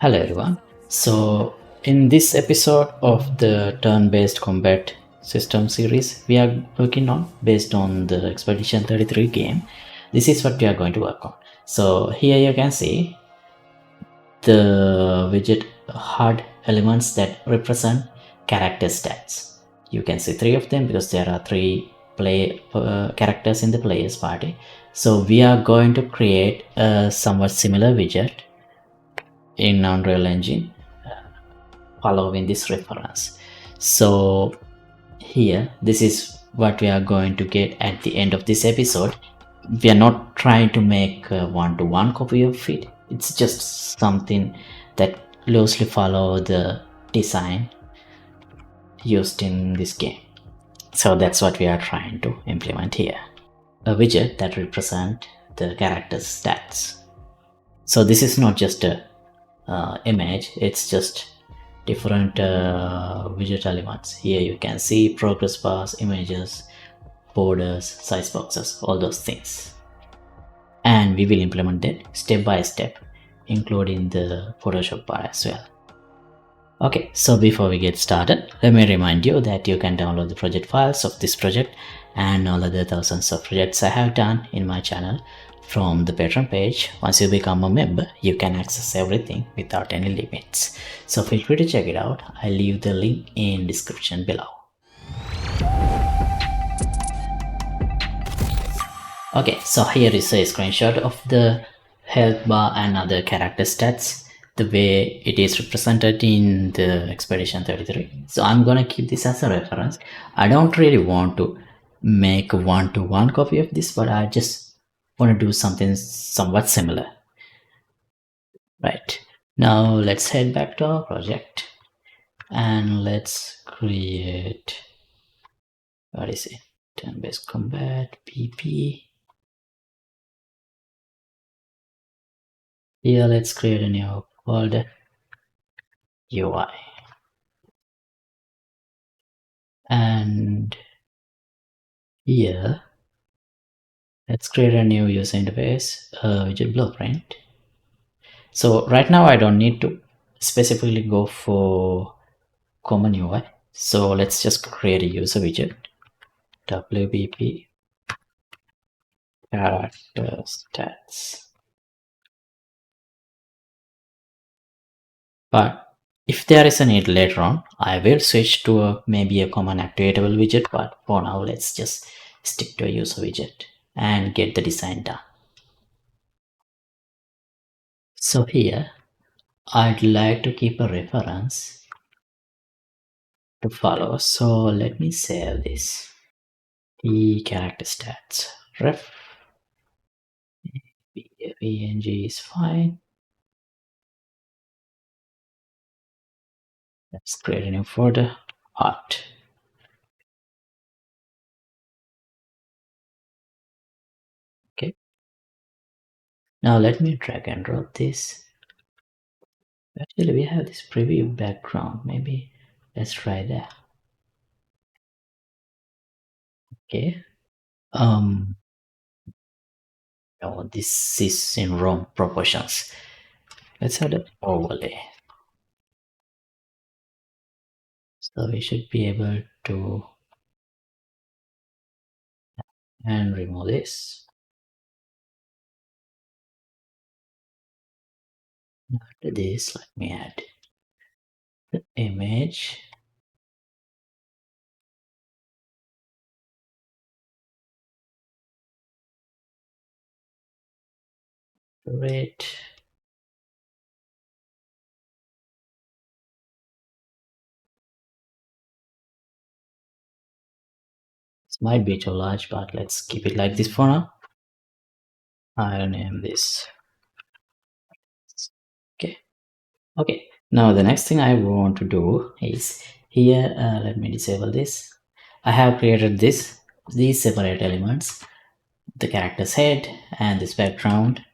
Hello everyone. So in this episode of the turn-based combat system series we are working on based on the Expedition 33 game, this is what we are going to work on. So here you can see the widget HUD elements that represent character stats. You can see three of them because there are three characters in the player's party. So we are going to create a somewhat similar widget in Unreal Engine following this reference. So here, this is what we are going to get at the end of this episode. We are not trying to make a one-to-one copy of it. It's just something that closely follow the design used in this game. So that's what we are trying to implement here. A widget that represent the character's stats. So this is not just a image, it's just different widget elements. Here you can see progress bars, images, borders, size boxes, all those things. And we will implement it step by step, including the Photoshop bar as well. Okay, so before we get started, let me remind you that you can download the project files of this project and all other thousands of projects I have done in my channel from the Patreon page. Once you become a member, you can access everything without any limits. So feel free to check it out. I'll leave the link in description below. Okay, so here is a screenshot of the health bar and other character stats, the way it is represented in the Expedition 33. So I'm gonna keep this as a reference. I don't really want to make a one-to-one copy of this, but I just want to do something somewhat similar. Right, now let's head back to our project and let's create, what is it, turn-based combat, PP. Here let's create a new folder, UI, and here let's create a new user interface, widget blueprint. So right now I don't need to specifically go for common UI, so let's just create a user widget, WBP character stats. But if there is a need later on, I will switch to maybe a common activatable widget, but for now let's just stick to a user widget and get the design done. So here I'd like to keep a reference to follow, so let me save this. The character stats ref png is fine. Let's create a new folder, art. Okay, now let me drag and drop this. Actually we have this preview background, maybe let's try that. Okay, no, this is in wrong proportions. Let's add an overlay, so we should be able to, and remove this. After this, let me add the image. Great. This might be too large, but let's keep it like this for now. I'll name this. Okay, now the next thing I want to do is here, let me disable this. I have created these separate elements, the character's head and this background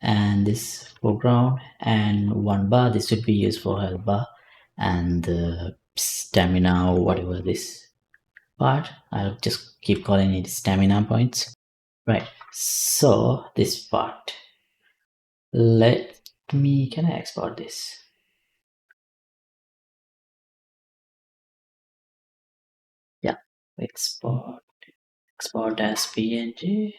and this foreground and one bar. This would be used for health bar and the stamina, whatever this part, I'll just keep calling it stamina points. Right, so this part, let's can I export this? Yeah, export as PNG.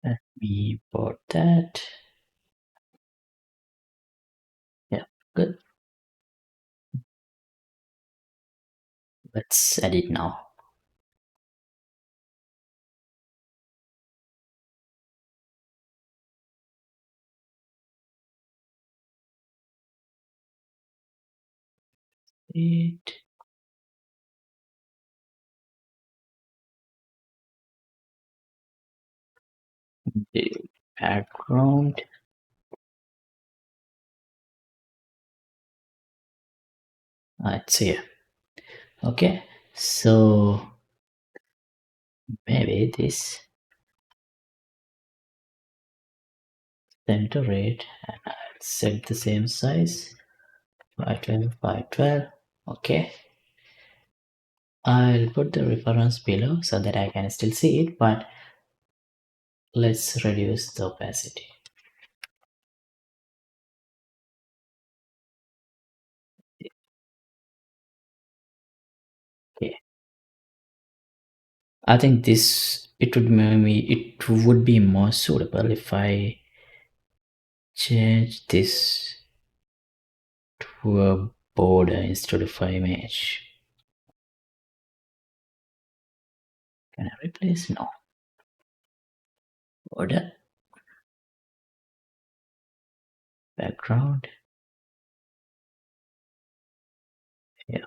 Let me import that. Yeah, good. Let's edit now. It the background. It's here. Okay, so maybe this center it, and I'll set the same size 512 512. Okay, I'll put the reference below so that I can still see it, but let's reduce the opacity. Okay, I think it would be more suitable if I change this to a border instead of an image. Can I replace? No. Border, background. Yeah,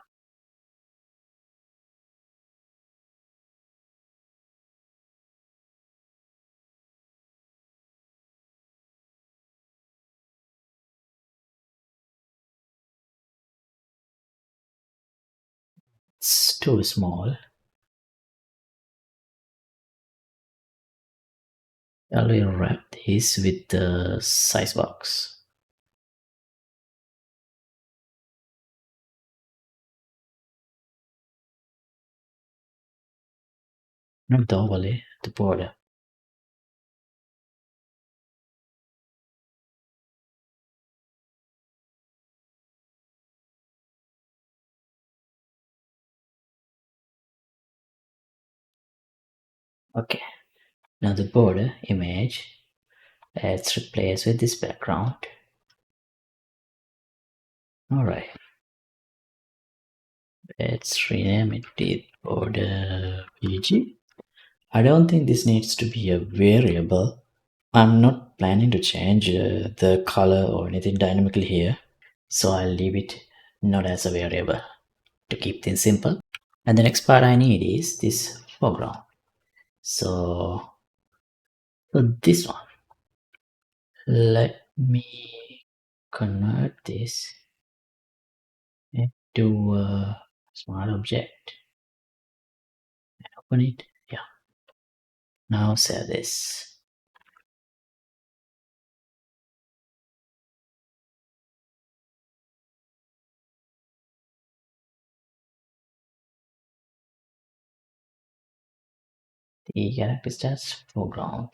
it's too small. I will wrap this with the size box. Not the overlay, the border. Okay, now the border image, let's replace with this background. Alright, let's rename it to border PG. I don't think this needs to be a variable. I'm not planning to change the color or anything dynamically here, so I'll leave it not as a variable to keep things simple. And the next part I need is this foreground. So this one, let me convert this into a smart object. Open it. Yeah. Now save this. The character starts foreground.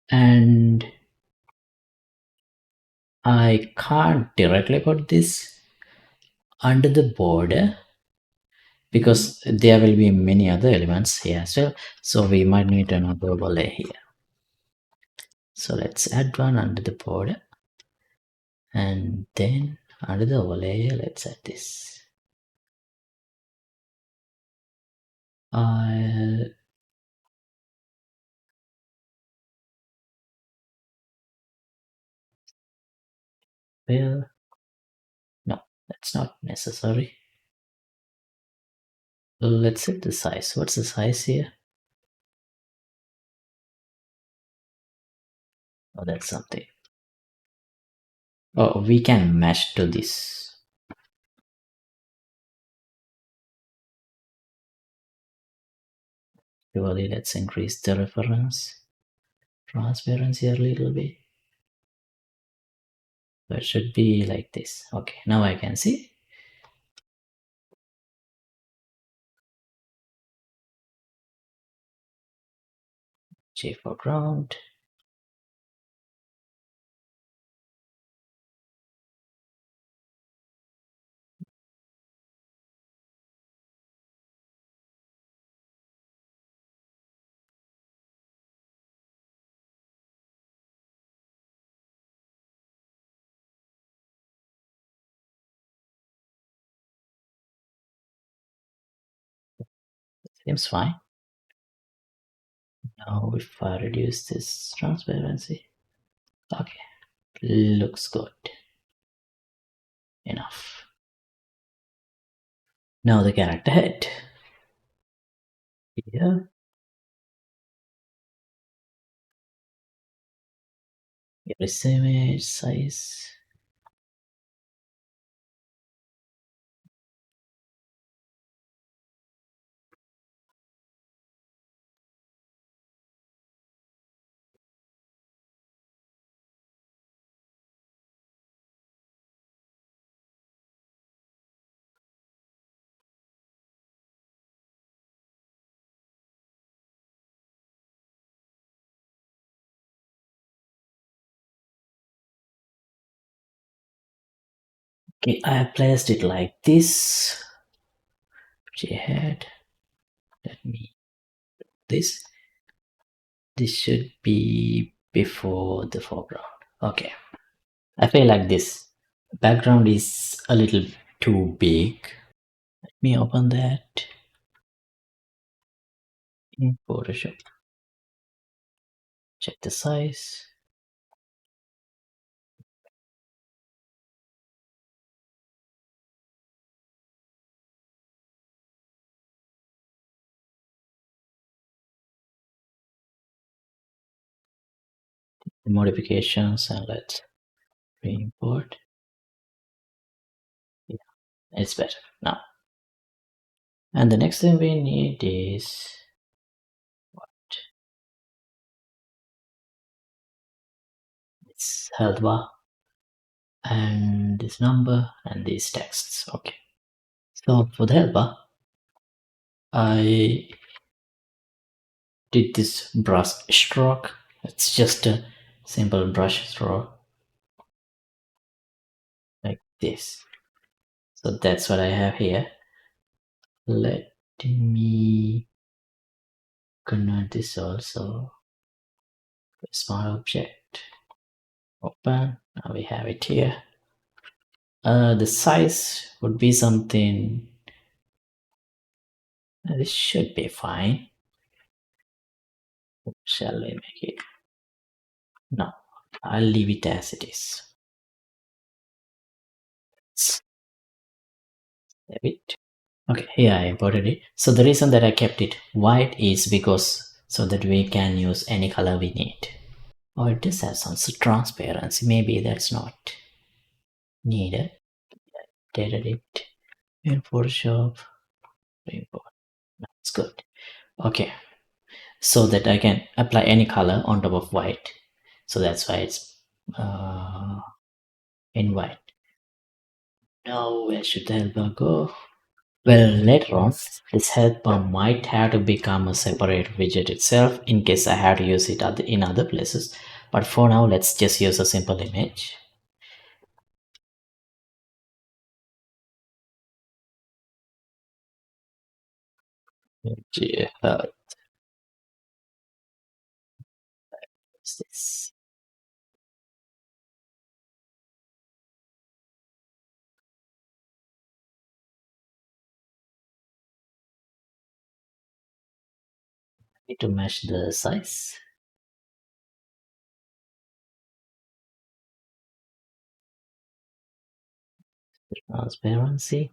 And I can't directly put this under the border because there will be many other elements here as well. So we might need another overlay here. So let's add one under the border. And then under the overlay, let's add this. I'll well, no, that's not necessary. Let's set the size. What's the size here? Oh, that's something. Oh, we can match to this. Purely, let's increase the reference transparency a little bit. So it should be like this. Okay, now I can see. J for ground. Seems fine. Now if I reduce this transparency, okay, looks good. Enough. Now the character head. Here, erase image size. Okay, I have placed it like this. J head. Let me this. This should be before the foreground. Okay. I feel like this background is a little too big. Let me open that in Photoshop. Check the size. The modifications, and let's re-import. Yeah, it's better now. And the next thing we need is what? It's health bar and this number and these texts. Okay. So for the health bar, I did this brush stroke. It's just a simple brush stroke like this. So that's what I have here. Let me convert this also. Smart object. Open. Now we have it here. The size would be something. This should be fine. Shall we make it? No, I'll leave it as it is. Save it. Okay, here I imported it. So the reason that I kept it white is because so that we can use any color we need. Oh, it does have some transparency. Maybe that's not needed. Dated it in Photoshop. Import. That's good. Okay, so that I can apply any color on top of white. So that's why it's in white. Now where should the helper go? Well, later on, this helper might have to become a separate widget itself in case I have to use it in other places. But for now, let's just use a simple image. Yeah, what's this? Need to match the size. Transparency.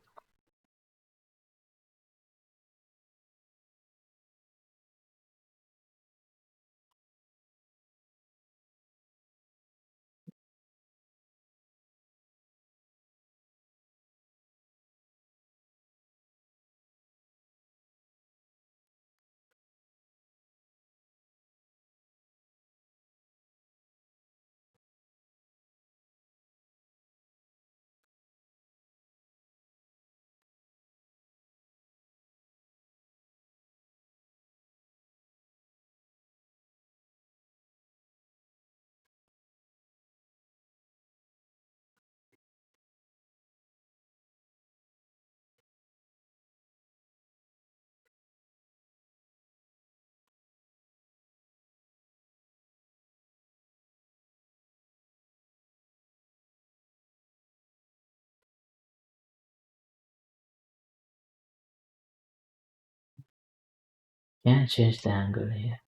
Can change the angle here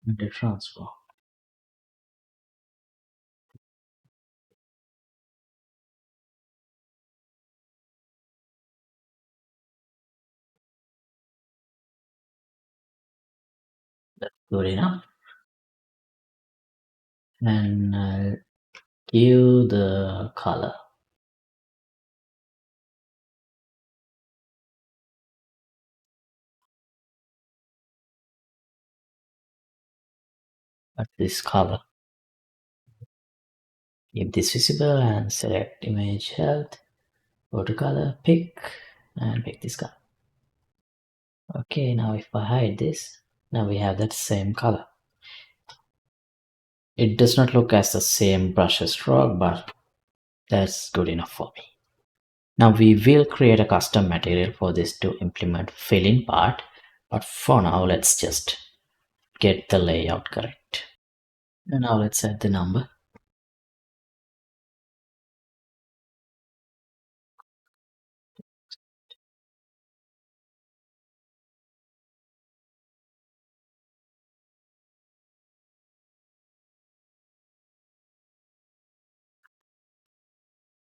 and the transform. That's good enough. And I'll give the color. But this color. Keep this visible and select image health. Go to color, pick, and pick this color. Okay, now if I hide this, now we have that same color. It does not look as the same brush stroke, but that's good enough for me. Now we will create a custom material for this to implement fill-in part, but for now let's just get the layout correct. And now let's add the number.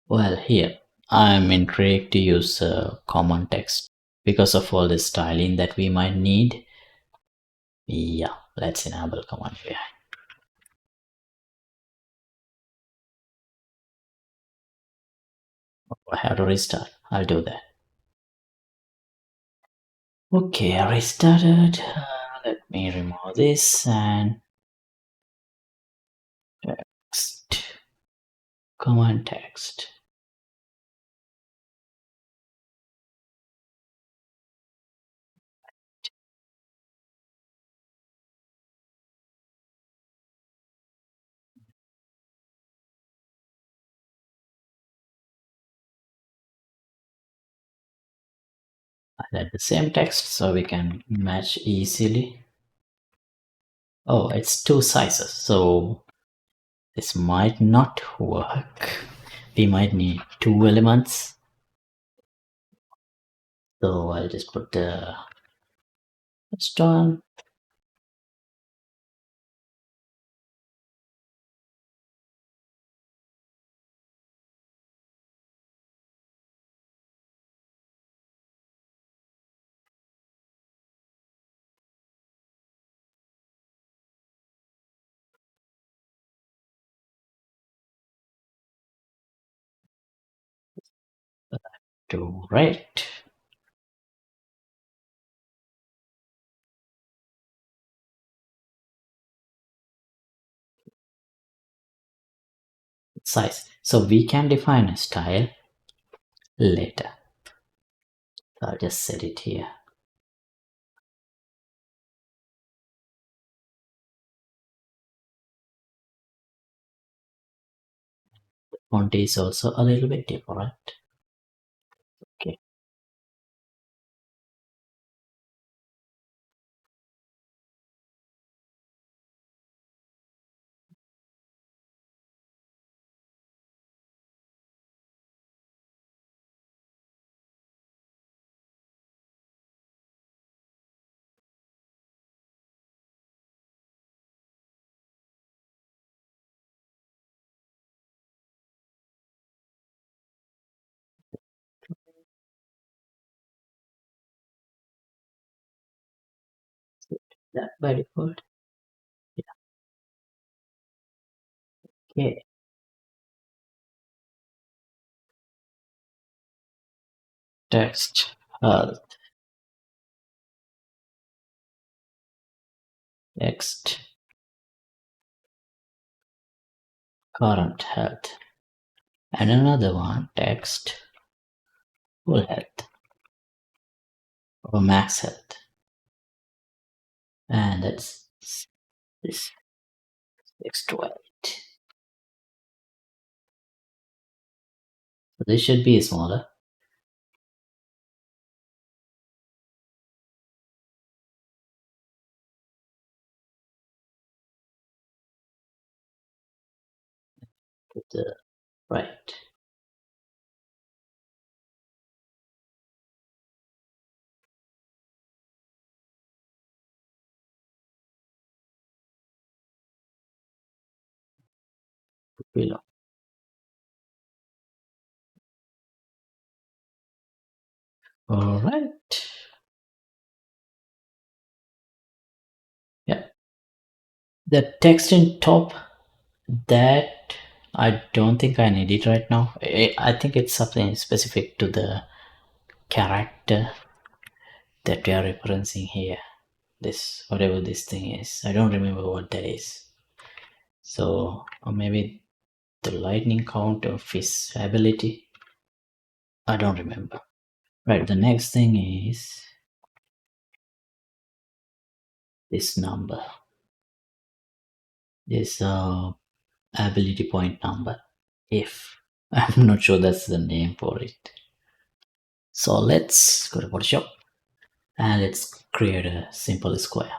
Well, here I'm intrigued to use common text because of all the styling that we might need. Yeah, let's enable command UI. I have to restart. I'll do that. Okay, I restarted. Let me remove this and text, command text. I'll add the same text so we can match easily. Oh, it's two sizes, so this might not work. We might need two elements. So I'll just put the first one. To right. Size. So we can define a style later. So I'll just set it here. The font is also a little bit different. Okay. That by default. Yeah. Okay. Text health. Text current health. And another one, text full health or max health. And that's this 6 to 8. So this should be smaller. To the right. below. All right. Yeah. The text in top, that I don't think I need it right now. I think it's something specific to the character that we are referencing here. This, whatever this thing is, I don't remember what that is. So, or maybe the lightning count of his ability. I don't remember. Right, the next thing is this number. This ability point number. If I'm not sure that's the name for it. So let's go to Photoshop and let's create a simple square.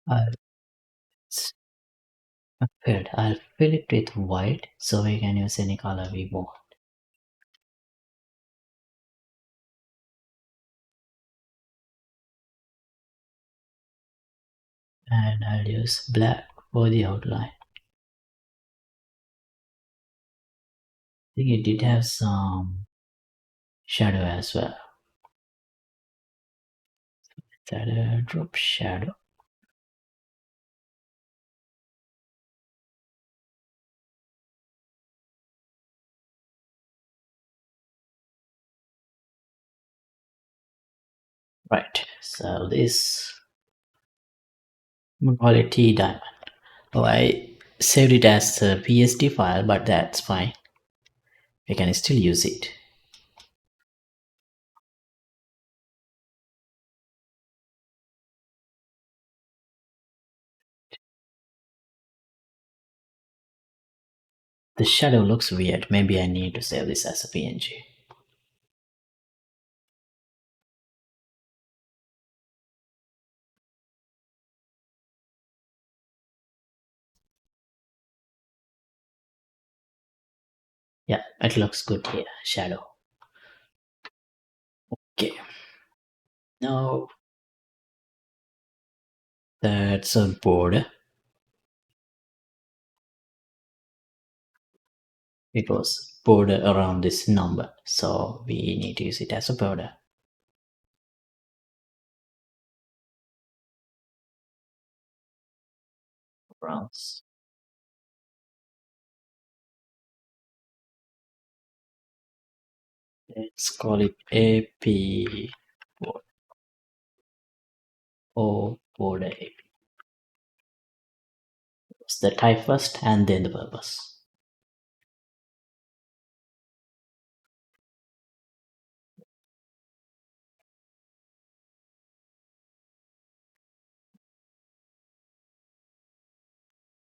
I'll, I'll fill it with white so we can use any color we want. And I'll use black for the outline. I think it did have some shadow as well. That drop shadow. Right, so this, we'll call it T diamond. Oh, I saved it as a PSD file, but that's fine. We can still use it. The shadow looks weird. Maybe I need to save this as a PNG. Yeah, it looks good here. Shadow. Okay. Now that's a border. It was border around this number, so we need to use it as a border. Browns. Let's call it AP or border AP. It's the type first and then the purpose.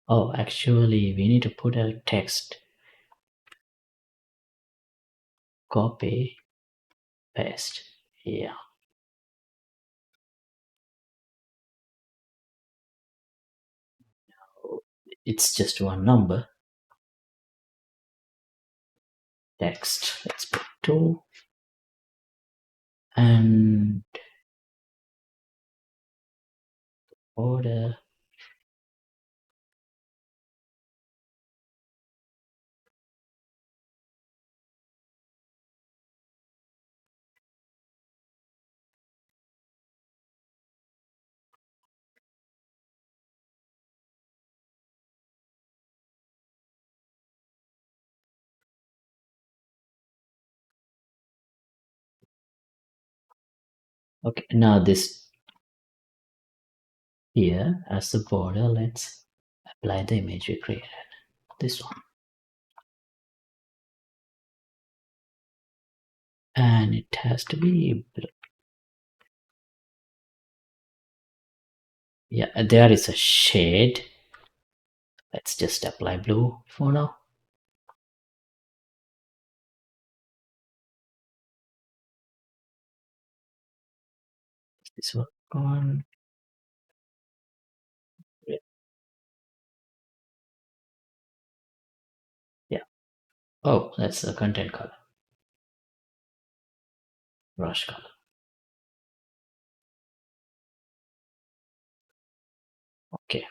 Oh, actually, we need to put a text. Copy, paste. Yeah. It's just one number. Text. Let's put 2. And order. Okay, now this here as the border, let's apply the image we created. This one. and it has to be blue. Yeah, there is a shade. Let's just apply blue for now. This work on. Yeah. Oh, that's the content color. Brush color. Okay.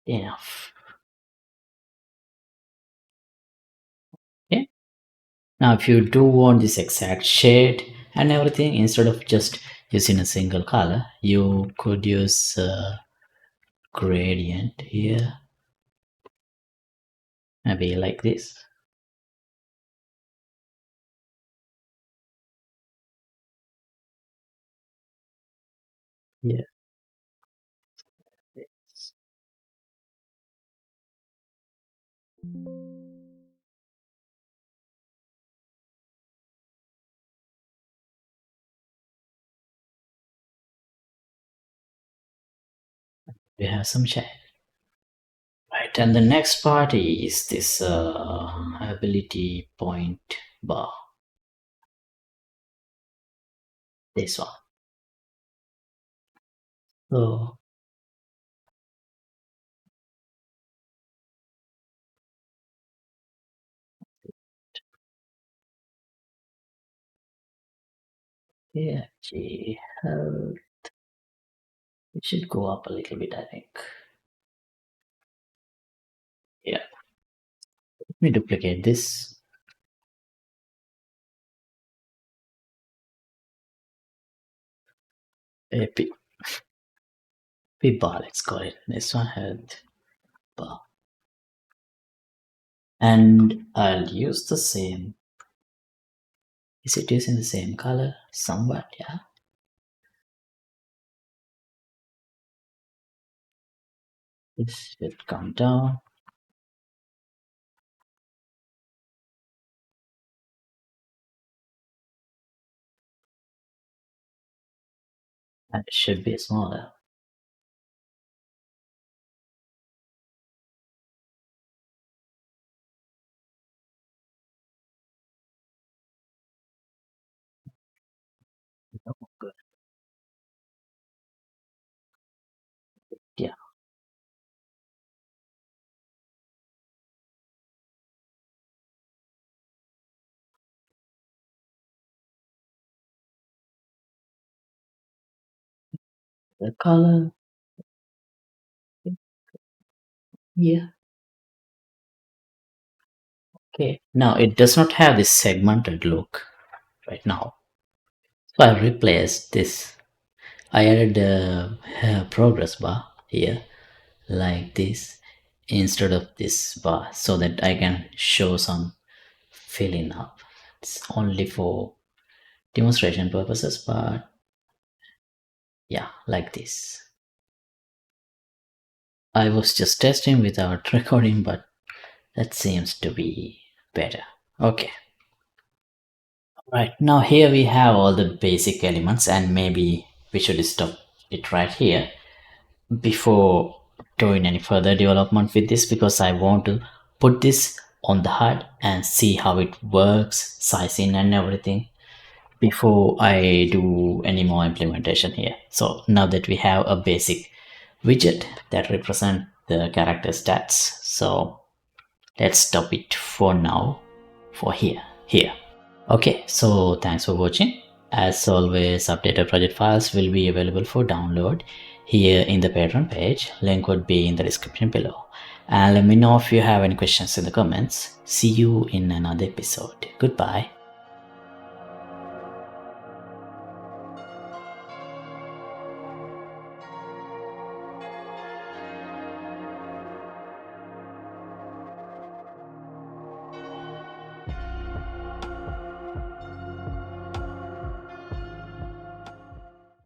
Enough. Okay. Now, if you do want this exact shade and everything, instead of just using a single color, you could use gradient here, maybe like this. Yeah. We have some shade. Right, and the next part is this ability point bar. This one. So yeah, gee, it should go up a little bit, I think. Yeah. Let me duplicate this. A P bar, let's call it. This one had bar. And I'll use the same. Is it using the same color? Somewhat, yeah. This should come down. And it should be smaller. Oh, good. Yeah. The color. Yeah. Okay. Now it does not have this segmented look right now. So I replaced this. I added a progress bar here like this instead of this bar so that I can show some filling up. It's only for demonstration purposes, but yeah, like this. I was just testing without recording, but that seems to be better. Okay. Right, now here we have all the basic elements, and maybe we should stop it right here before doing any further development with this, because I want to put this on the HUD and see how it works, sizing and everything. before I do any more implementation here. So now that we have a basic widget that represent the character stats, so let's stop it for now for here. Okay, so thanks for watching. As always, updated project files will be available for download here in the Patreon page. Link would be in the description below. And let me know if you have any questions in the comments. See you in another episode. Goodbye.